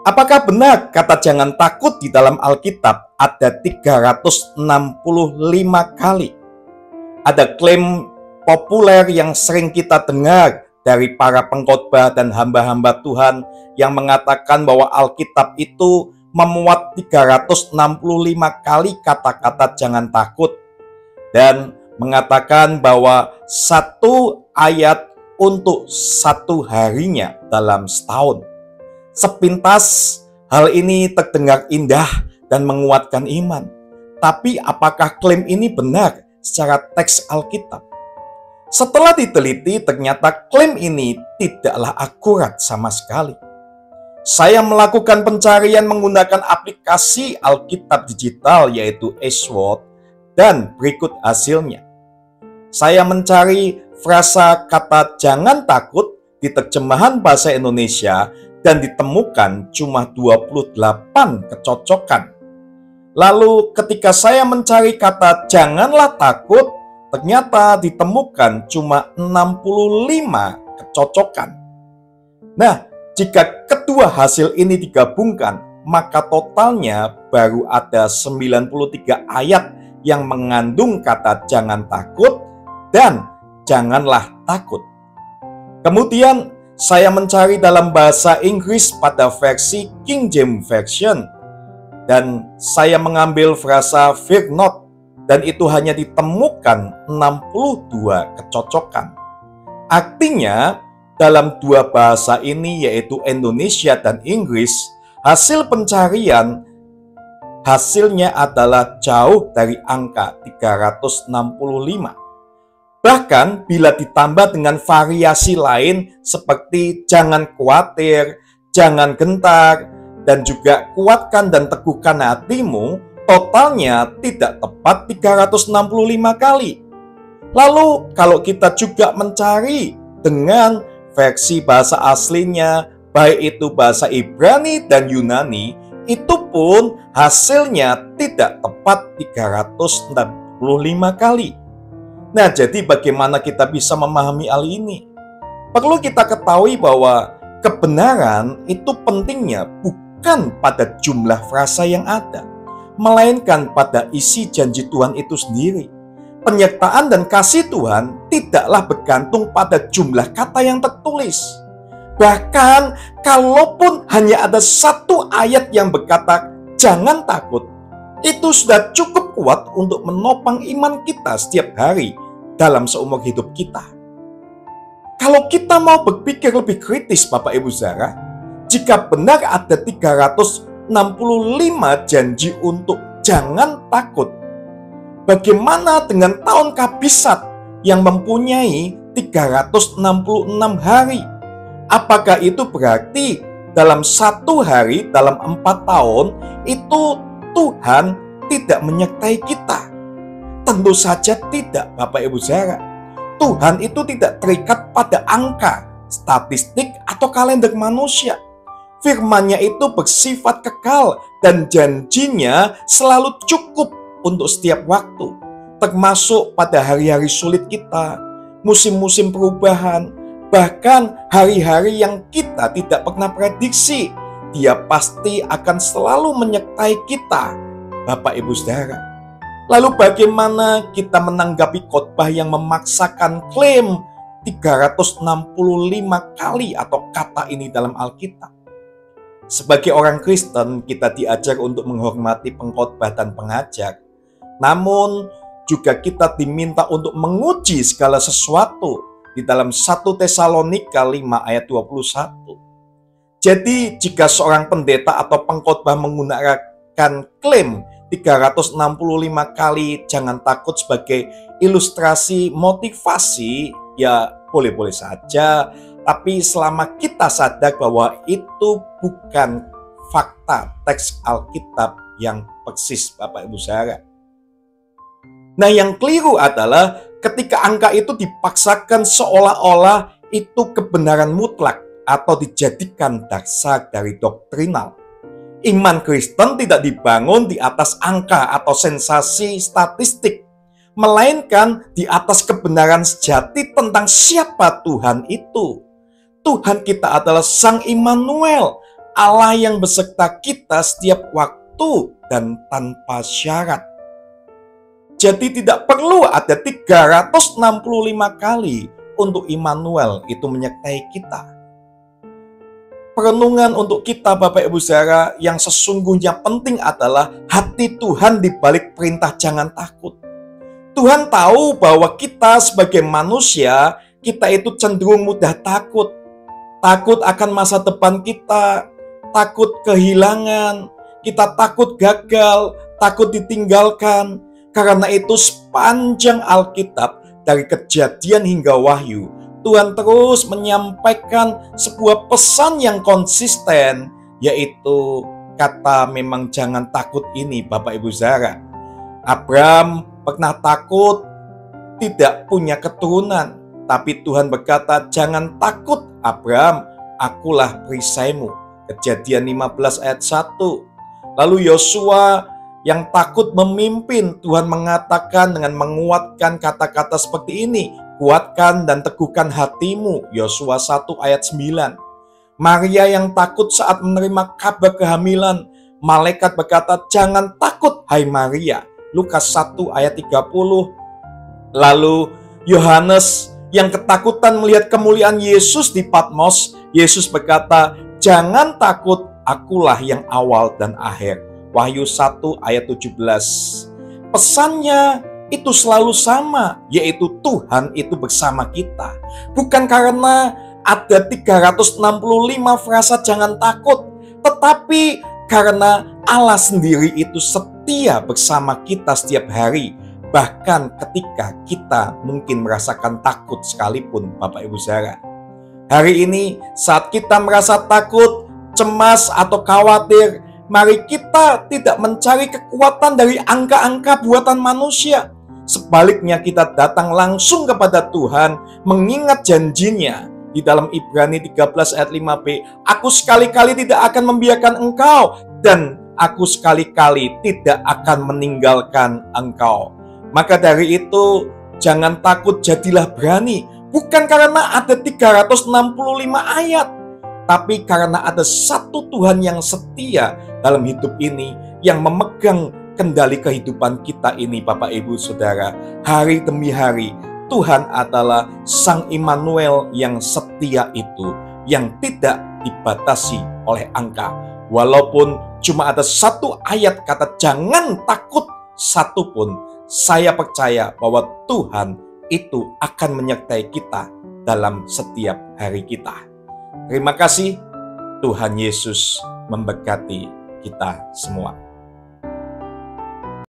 Apakah benar kata jangan takut di dalam Alkitab ada 365 kali? Ada klaim populer yang sering kita dengar dari para pengkhotbah dan hamba-hamba Tuhan yang mengatakan bahwa Alkitab itu memuat 365 kali kata-kata jangan takut dan mengatakan bahwa satu ayat untuk satu harinya dalam setahun. Sepintas hal ini terdengar indah dan menguatkan iman. Tapi apakah klaim ini benar secara teks Alkitab? Setelah diteliti, ternyata klaim ini tidaklah akurat sama sekali. Saya melakukan pencarian menggunakan aplikasi Alkitab digital yaitu Ashworth dan berikut hasilnya. Saya mencari frasa kata jangan takut di terjemahan bahasa Indonesia dan ditemukan cuma 28 kecocokan. Lalu ketika saya mencari kata janganlah takut, ternyata ditemukan cuma 65 kecocokan. Nah, jika kedua hasil ini digabungkan, maka totalnya baru ada 93 ayat yang mengandung kata jangan takut dan janganlah takut. Kemudian saya mencari dalam bahasa Inggris pada versi King James Version dan saya mengambil frasa fear not dan itu hanya ditemukan 62 kecocokan. Artinya dalam dua bahasa ini yaitu Indonesia dan Inggris, hasil pencarian hasilnya adalah jauh dari angka 365. Bahkan bila ditambah dengan variasi lain seperti jangan khawatir, jangan gentar, dan juga kuatkan dan teguhkan hatimu, totalnya tidak tepat 365 kali. Lalu kalau kita juga mencari dengan versi bahasa aslinya, baik itu bahasa Ibrani dan Yunani, itu pun hasilnya tidak tepat 365 kali. Nah, jadi bagaimana kita bisa memahami hal ini? Perlu kita ketahui bahwa kebenaran itu pentingnya bukan pada jumlah frasa yang ada, melainkan pada isi janji Tuhan itu sendiri. Penyertaan dan kasih Tuhan tidaklah bergantung pada jumlah kata yang tertulis. Bahkan kalaupun hanya ada satu ayat yang berkata jangan takut, itu sudah cukup kuat untuk menopang iman kita setiap hari dalam seumur hidup kita. Kalau kita mau berpikir lebih kritis Bapak Ibu Saudara, jika benar ada 365 janji untuk jangan takut, bagaimana dengan tahun kabisat yang mempunyai 366 hari? Apakah itu berarti dalam satu hari, dalam 4 tahun, itu Tuhan tidak menyertai kita? Tentu saja tidak Bapak Ibu Saudara. Tuhan itu tidak terikat pada angka, statistik, atau kalender manusia. Firman-Nya itu bersifat kekal dan janjinya selalu cukup untuk setiap waktu, termasuk pada hari-hari sulit kita, musim-musim perubahan, bahkan hari-hari yang kita tidak pernah prediksi. Dia pasti akan selalu menyertai kita, Bapak Ibu Saudara. Lalu bagaimana kita menanggapi khotbah yang memaksakan klaim 365 kali atau kata ini dalam Alkitab? Sebagai orang Kristen, kita diajar untuk menghormati pengkhotbah dan pengajar. Namun, juga kita diminta untuk menguji segala sesuatu di dalam 1 Tesalonika 5 ayat 21. Jadi, jika seorang pendeta atau pengkhotbah menggunakan klaim 365 kali jangan takut sebagai ilustrasi motivasi, ya boleh-boleh saja. Tapi selama kita sadar bahwa itu bukan fakta teks Alkitab yang persis Bapak Ibu Saudara. Nah, yang keliru adalah ketika angka itu dipaksakan seolah-olah itu kebenaran mutlak atau dijadikan dasar dari doktrinal. Iman Kristen tidak dibangun di atas angka atau sensasi statistik, melainkan di atas kebenaran sejati tentang siapa Tuhan itu. Tuhan kita adalah Sang Immanuel, Allah yang beserta kita setiap waktu dan tanpa syarat. Jadi tidak perlu ada 365 kali untuk Immanuel itu menyertai kita. Perenungan untuk kita Bapak Ibu Saudara yang sesungguhnya penting adalah hati Tuhan di balik perintah jangan takut. Tuhan tahu bahwa kita sebagai manusia, kita itu cenderung mudah takut. Takut akan masa depan kita, takut kehilangan, kita takut gagal, takut ditinggalkan. Karena itu sepanjang Alkitab dari Kejadian hingga Wahyu, Tuhan terus menyampaikan sebuah pesan yang konsisten, yaitu kata memang jangan takut ini Bapak Ibu Saudara. Abraham pernah takut tidak punya keturunan, tapi Tuhan berkata, jangan takut Abraham, akulah perisaimu. Kejadian 15 ayat 1. Lalu Yosua yang takut memimpin, Tuhan mengatakan dengan menguatkan kata-kata seperti ini, kuatkan dan teguhkan hatimu, Yosua 1 ayat 9. Maria yang takut saat menerima kabar kehamilan, malaikat berkata, jangan takut hai Maria, Lukas 1 ayat 30. Lalu Yohanes yang ketakutan melihat kemuliaan Yesus di Patmos, Yesus berkata, jangan takut, akulah yang awal dan akhir. Wahyu 1 ayat 17. Pesannya itu selalu sama, yaitu Tuhan itu bersama kita. Bukan karena ada 365 frasa jangan takut, tetapi karena Allah sendiri itu setia bersama kita setiap hari. Bahkan ketika kita mungkin merasakan takut sekalipun Bapak Ibu Saudara. Hari ini saat kita merasa takut, cemas atau khawatir, mari kita tidak mencari kekuatan dari angka-angka buatan manusia. Sebaliknya kita datang langsung kepada Tuhan, mengingat janjinya di dalam Ibrani 13 ayat 5b. Aku sekali-kali tidak akan membiarkan engkau, dan aku sekali-kali tidak akan meninggalkan engkau. Maka dari itu, jangan takut, jadilah berani. Bukan karena ada 365 ayat, tapi karena ada satu Tuhan yang setia dalam hidup ini, yang memegang kendali kehidupan kita ini Bapak Ibu Saudara. Hari demi hari, Tuhan adalah Sang Immanuel yang setia itu, yang tidak dibatasi oleh angka. Walaupun cuma ada satu ayat kata jangan takut satu pun, saya percaya bahwa Tuhan itu akan menyertai kita dalam setiap hari kita. Terima kasih, Tuhan Yesus memberkati kita semua.